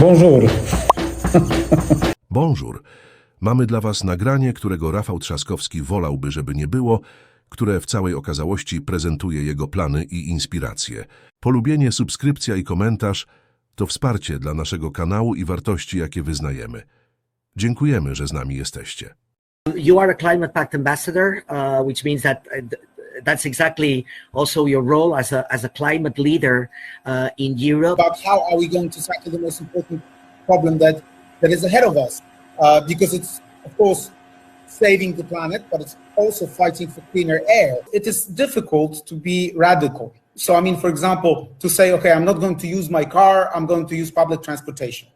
Bonjour. Bonjour. Mamy dla Was nagranie, którego Rafał Trzaskowski wolałby, żeby nie było, które w całej okazałości prezentuje jego plany i inspiracje. Polubienie, subskrypcja i komentarz to wsparcie dla naszego kanału i wartości, jakie wyznajemy. Dziękujemy, że z nami jesteście. You are a Climate Pact ambassador, which means that that's exactly also your role as a climate leader in Europe. About how are we going to tackle the most important problem that is ahead of us, because it's, of course, saving the planet, but it's also fighting for cleaner air. It is difficult to be radical. So, I mean, for example, to say, okay, I'm not going to use my car, I'm going to use public transportation.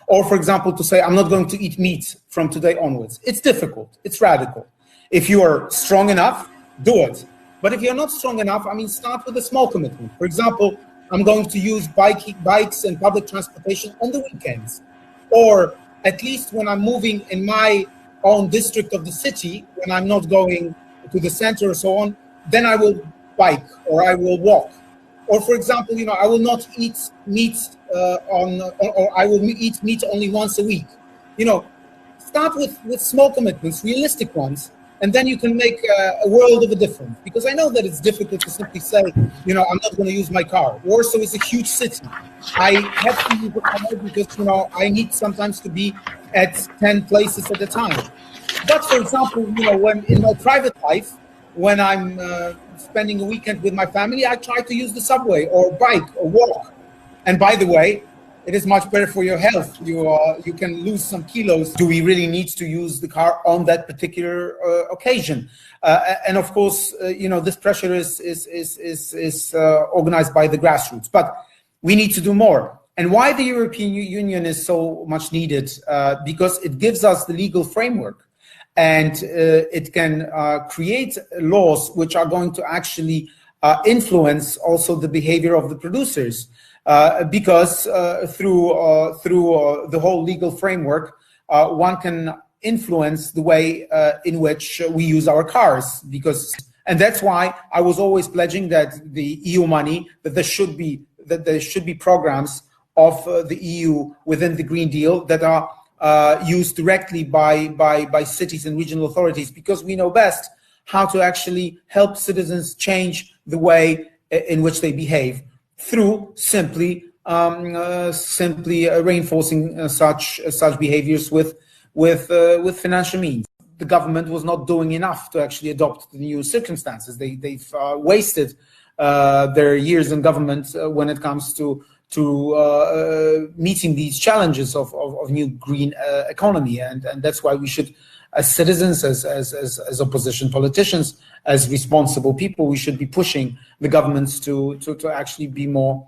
Or, for example, to say, I'm not going to eat meat from today onwards. It's difficult, it's radical. If you are strong enough, do it. But if you're not strong enough, I mean, start with a small commitment. For example, I'm going to use bikes and public transportation on the weekends. Or at least when I'm moving in my own district of the city, when I'm not going to the center or so on, then I will bike or I will walk. Or for example, you know, I will not eat meat or I will eat meat only once a week. You know, start with small commitments, realistic ones, and then you can make a world of a difference. Because I know that it's difficult to simply say, you know, I'm not going to use my car. Warsaw is a huge city. I have to use the car because, you know, I need sometimes to be at 10 places at a time. But for example, you know, when in my private life, when I'm spending a weekend with my family, I try to use the subway or bike or walk. And by the way, it is much better for your health. You can lose some kilos. Do we really need to use the car on that particular occasion? And of course, you know, this pressure is organized by the grassroots. But we need to do more. And why the European Union is so much needed? Because it gives us the legal framework. And it can create laws which are going to actually influence also the behavior of the producers, because through the whole legal framework, one can influence the way in which we use our cars. And that's why I was always pledging that the EU money, that there should be programs of the EU within the Green Deal that are used directly by cities and regional authorities, because we know best how to actually help citizens change the way in which they behave through simply reinforcing such behaviors with financial means. The government was not doing enough to actually adopt the new circumstances. They've wasted their years in government when it comes to meeting these challenges of new green economy, and that's why we should, as citizens, as opposition politicians, as responsible people, we should be pushing the governments to actually be more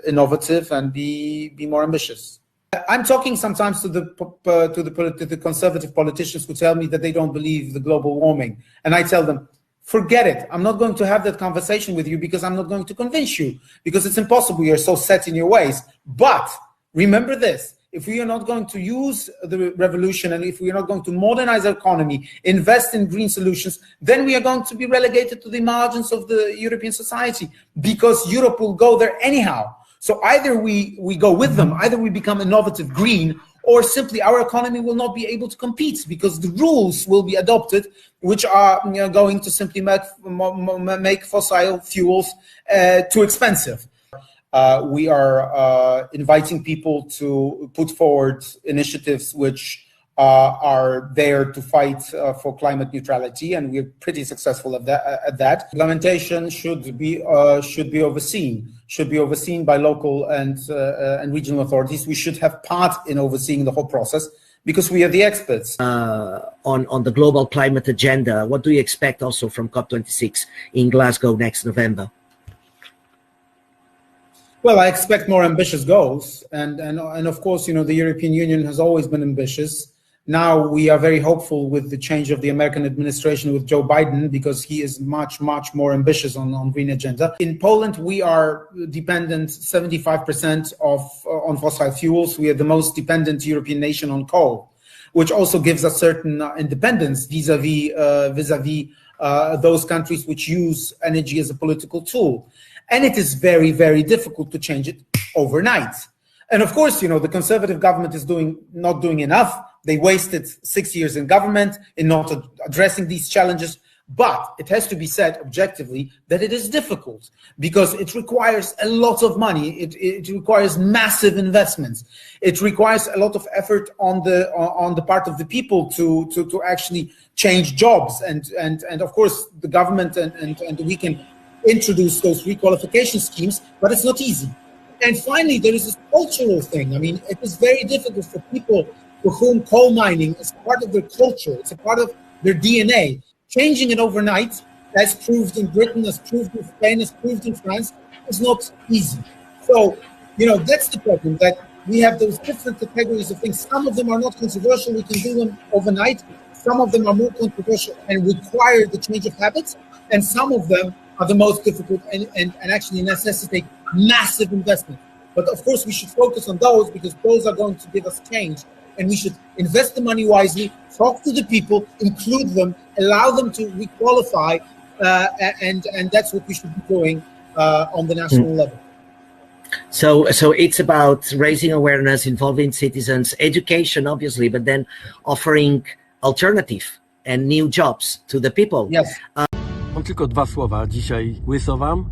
innovative and be more ambitious. I'm talking sometimes to the conservative politicians who tell me that they don't believe the global warming, and I tell them, forget it. I'm not going to have that conversation with you because I'm not going to convince you, because it's impossible. You're so set in your ways. But remember this, if we are not going to use the revolution and if we are not going to modernize our economy, invest in green solutions, then we are going to be relegated to the margins of the European society, because Europe will go there anyhow. So either we go with them, either we become innovative green, or simply our economy will not be able to compete because the rules will be adopted, which are going to simply make fossil fuels too expensive. We are inviting people to put forward initiatives which are there to fight for climate neutrality, and we're pretty successful at that. Implementation should be overseen by local and regional authorities. We should have part in overseeing the whole process because we are the experts. On the global climate agenda, what do you expect also from COP26 in Glasgow next November? Well, I expect more ambitious goals, and of course, you know, the European Union has always been ambitious. Now we are very hopeful with the change of the American administration with Joe Biden, because he is much more ambitious on green agenda. In Poland, we are dependent 75% on fossil fuels. We are the most dependent European nation on coal, which also gives us certain independence vis-a-vis those countries which use energy as a political tool. And it is very difficult to change it overnight. And of course, the conservative government is not doing enough. They wasted 6 years in government in not addressing these challenges. But it has to be said objectively that it is difficult because it requires a lot of money. It requires massive investments. It requires a lot of effort on the part of the people to actually change jobs. And of course, the government and we can introduce those requalification schemes, but it's not easy. And finally, there is this cultural thing. I mean, it is very difficult for people for whom coal mining is part of their culture. It's a part of their DNA. Changing it overnight, as proved in Britain, as proved in Spain, as proved in France, is not easy. So, that's the problem, that we have those different categories of things. Some of them are not controversial, we can do them overnight. Some of them are more controversial and require the change of habits. And some of them are the most difficult and actually necessitate massive investment. But of course, we should focus on those because those are going to give us change. And we should invest the money wisely, talk to the people, include them, allow them to requalify, and that's what we should be doing on the national level. So it's about raising awareness, involving citizens, education, obviously, but then offering alternative and new jobs to the people. Yes. Mam tylko 2 słowa dzisiaj. Łyso wam,